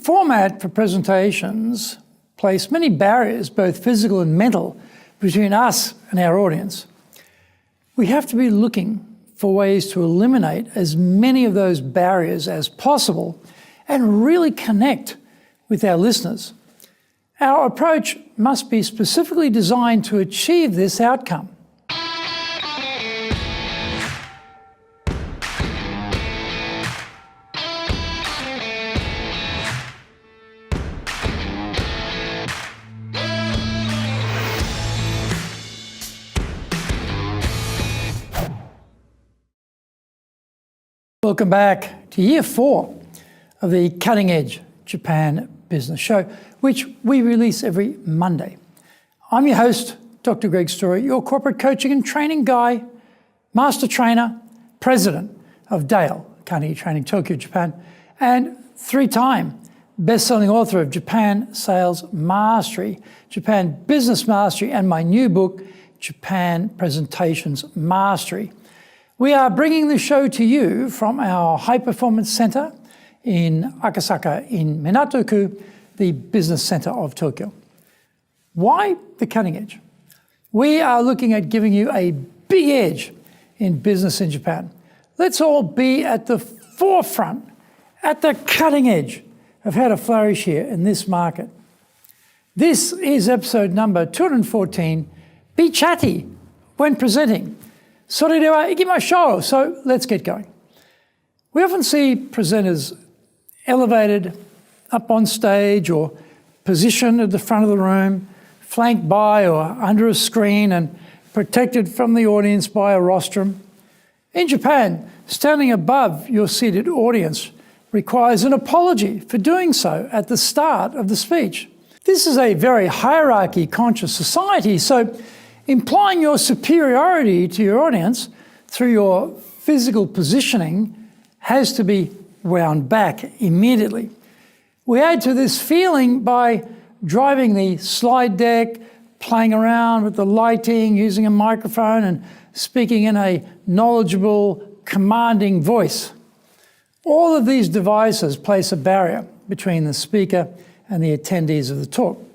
format for presentations place many barriers, both physical and mental, between us and our audience. We have to be looking for ways to eliminate as many of those barriers as possible and really connect with our listeners. Our approach must be specifically designed to achieve this outcome. Welcome back to Year 4 of the Cutting Edge Japan Business Show, which we release every Monday. I'm your host, Dr. Greg Story, your corporate coaching and training guy, master trainer, president of Dale Carnegie Training, Tokyo, Japan, and 3-time best-selling author of Japan Sales Mastery, Japan Business Mastery, and my new book, Japan Presentations Mastery. We are bringing the show to you from our High Performance Center in Akasaka in Minato-ku, the business center of Tokyo. Why the cutting edge? We are looking at giving you a big edge in business in Japan. Let's all be at the forefront, at the cutting edge of how to flourish here in this market. This is episode number 214, Be Chatty when presenting. それでは行きましょう. So let's get going. We often see presenters elevated up on stage or positioned at the front of the room, flanked by or under a screen and protected from the audience by a rostrum. In Japan, standing above your seated audience requires an apology for doing so at the start of the speech. This is a very hierarchy-conscious society, so implying your superiority to your audience through your physical positioning has to be wound back immediately. We add to this feeling by driving the slide deck, playing around with the lighting, using a microphone, and speaking in a knowledgeable, commanding voice. All of these devices place a barrier between the speaker and the attendees of the talk.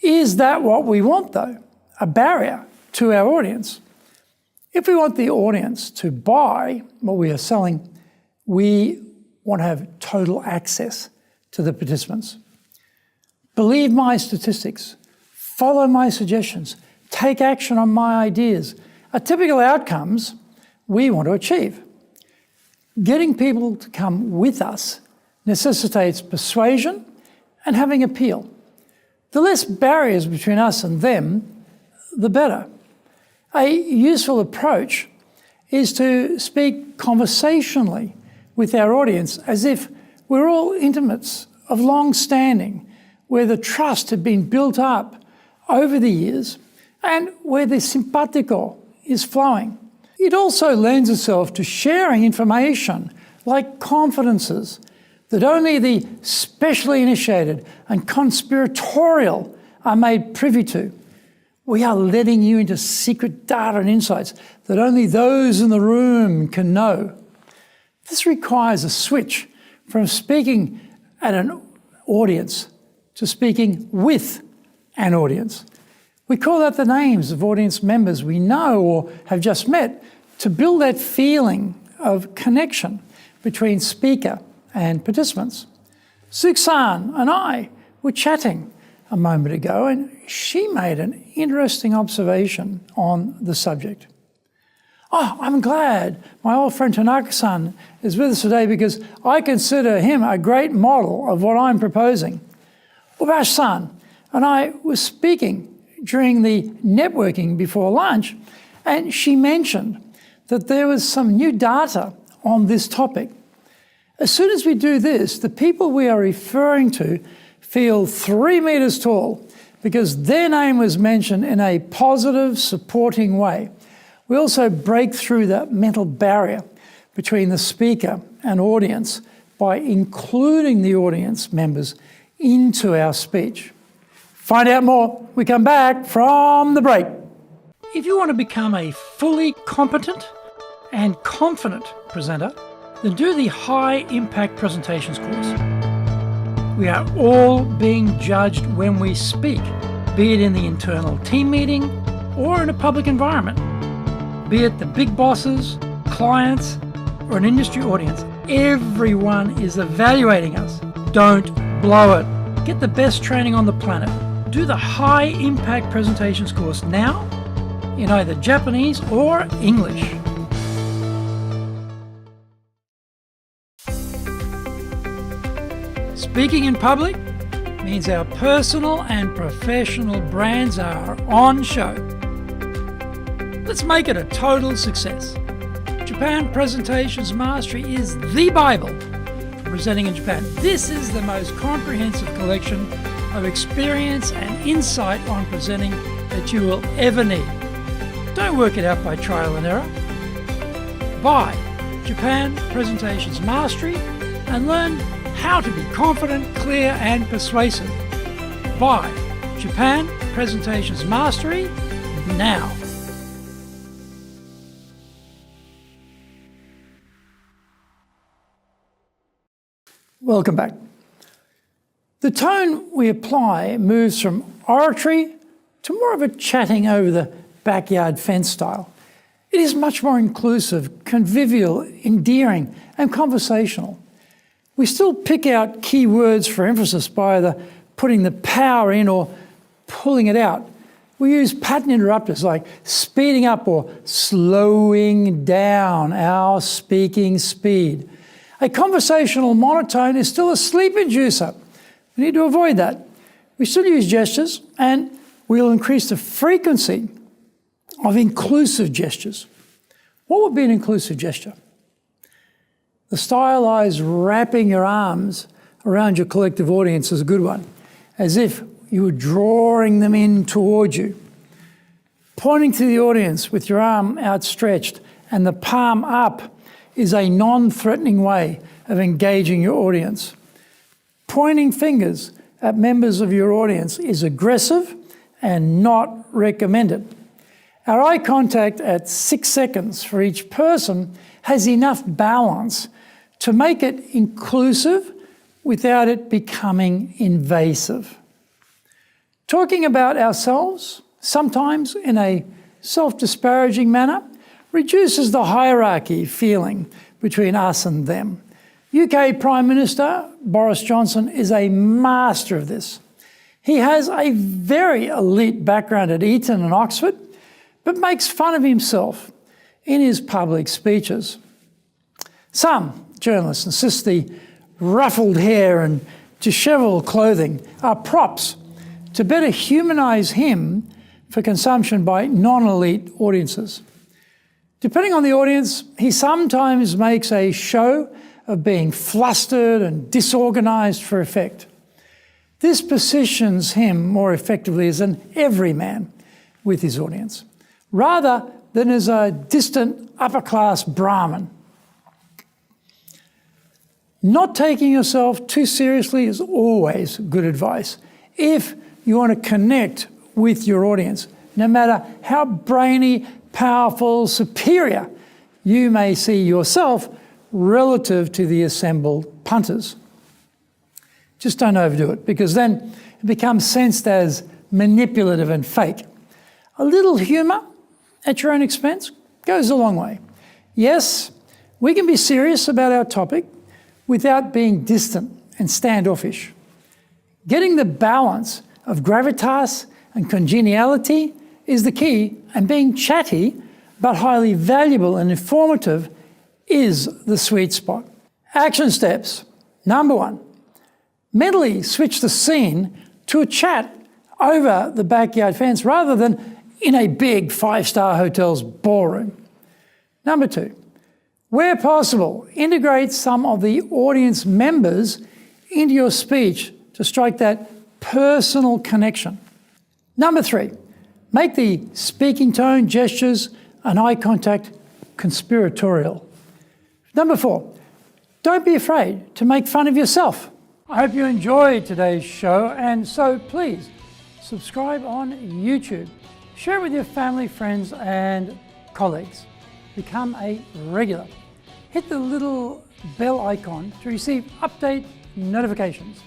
Is that what we want, though? A barrier to our audience? If we want the audience to buy what we are selling, we want to have total access to the participants. Believe my statistics, follow my suggestions, take action on my ideas are typical outcomes we want to achieve. Getting people to come with us necessitates persuasion and having appeal. The less barriers between us and them, the better. A useful approach is to speak conversationally with our audience as if we're all intimates of long standing, where the trust had been built up over the years and where the simpatico is flowing. It also lends itself to sharing information like confidences that only the specially initiated and conspiratorial are made privy to. We are letting you into secret data and insights that only those in the room can know. This requires a switch from speaking at an audience to speaking with an audience. We call out the names of audience members we know or have just met to build that feeling of connection between speaker and participants. Suksan and I were chatting a moment ago, and she made an interesting observation on the subject. Oh, I'm glad my old friend Tanaka-san is with us today because I consider him a great model of what I'm proposing. Ubashi-san and I were speaking during the networking before lunch, and she mentioned that there was some new data on this topic. As soon as we do this, the people we are referring to feel 3 meters tall because their name was mentioned in a positive, supporting way. We also break through the mental barrier between the speaker and audience by including the audience members into our speech. Find out more when we come back from the break. If you want to become a fully competent and confident presenter, then do the High Impact Presentations course. We are all being judged when we speak, be it in the internal team meeting or in a public environment, be it the big bosses, clients, or an industry audience. Everyone is evaluating us. Don't blow it. Get the best training on the planet. Do the high impact presentations course now in either Japanese or English. Speaking in public means our personal and professional brands are on show. Let's make it a total success. Japan Presentations Mastery is the Bible for presenting in Japan. This is the most comprehensive collection of experience and insight on presenting that you will ever need. Don't work it out by trial and error. Buy Japan Presentations Mastery and learn how to be confident, clear, and persuasive. Buy Japan Presentations Mastery now. Welcome back. The tone we apply moves from oratory to more of a chatting over the backyard fence style. It is much more inclusive, convivial, endearing, and conversational. We still pick out key words for emphasis by either putting the power in or pulling it out. We use pattern interrupters like speeding up or slowing down our speaking speed. A conversational monotone is still a sleep inducer. We need to avoid that. We still use gestures, and we'll increase the frequency of inclusive gestures. What would be an inclusive gesture? The stylized wrapping your arms around your collective audience is a good one, as if you were drawing them in towards you. Pointing to the audience with your arm outstretched and the palm up is a non-threatening way of engaging your audience. Pointing fingers at members of your audience is aggressive and not recommended. Our eye contact at 6 seconds for each person has enough balance to make it inclusive without it becoming invasive. Talking about ourselves, sometimes in a self-disparaging manner, reduces the hierarchy feeling between us and them. UK Prime Minister Boris Johnson is a master of this. He has a very elite background at Eton and Oxford, but makes fun of himself in his public speeches. Some journalists insist the ruffled hair and dishevelled clothing are props to better humanise him for consumption by non-elite audiences. Depending on the audience, he sometimes makes a show of being flustered and disorganised for effect. This positions him more effectively as an everyman with his audience, rather than as a distant upper-class Brahmin. Not taking yourself too seriously is always good advice if you want to connect with your audience, no matter how brainy, powerful, superior you may see yourself relative to the assembled punters. Just don't overdo it, because then it becomes sensed as manipulative and fake. A little humour at your own expense goes a long way. Yes, we can be serious about our topic without being distant and standoffish. Getting the balance of gravitas and congeniality is the key, and being chatty but highly valuable and informative is the sweet spot. Action steps. Number 1, mentally switch the scene to a chat over the backyard fence rather than in a big 5-star hotel's ballroom. Number 2, where possible, integrate some of the audience members into your speech to strike that personal connection. Number 3, make the speaking tone, gestures, and eye contact conspiratorial. Number 4, don't be afraid to make fun of yourself. I hope you enjoyed today's show, and so please subscribe on YouTube. Share it with your family, friends, and colleagues. Become a regular. Hit the little bell icon to receive update notifications.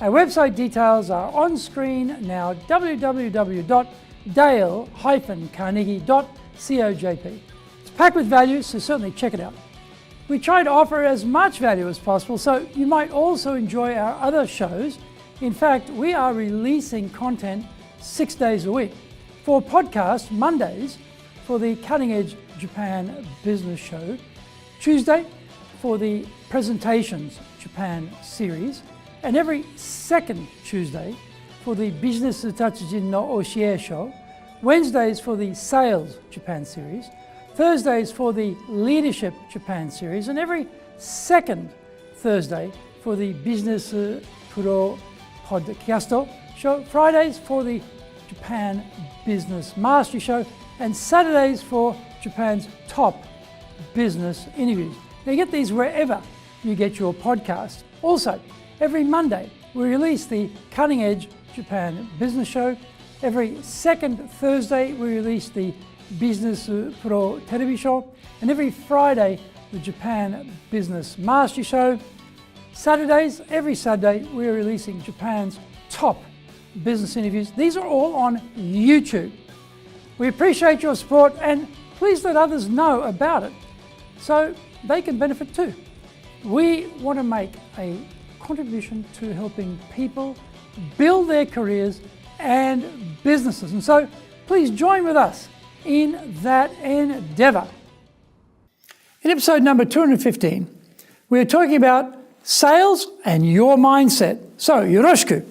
Our website details are on screen now, www.dale-carnegie.cojp. It's packed with value, so certainly check it out. We try to offer as much value as possible, so you might also enjoy our other shows. In fact, we are releasing content 6 days a week. For podcast, Mondays for the Cutting Edge Japan Business Show, Tuesday for the Presentations Japan series, and every second Tuesday for the Business Tatsujin no Oshie Show, Wednesdays for the Sales Japan series, Thursdays for the Leadership Japan series, and every second Thursday for the Business Pro Podcast Show, Fridays for the Japan Business Mastery Show, and Saturdays for Japan's top business interviews. Now you get these wherever you get your podcast. Also, every Monday we release the Cutting Edge Japan Business Show. Every second Thursday we release the Business Pro Television Show, and every Friday the Japan Business Mastery Show. Saturdays, every Saturday we are releasing Japan's top business interviews. These are all on YouTube. We appreciate your support, and please let others know about it so they can benefit too. We want to make a contribution to helping people build their careers and businesses, and so please join with us in that endeavor. In episode number 215, we're talking about sales and your mindset. So, yoroshiku,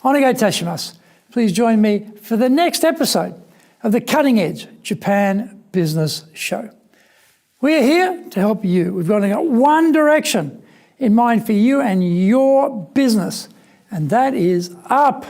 onegai itashimasu. Please join me for the next episode of the Cutting Edge Japan Business Show. We are here to help you. We've only got one direction in mind for you and your business, and that is up.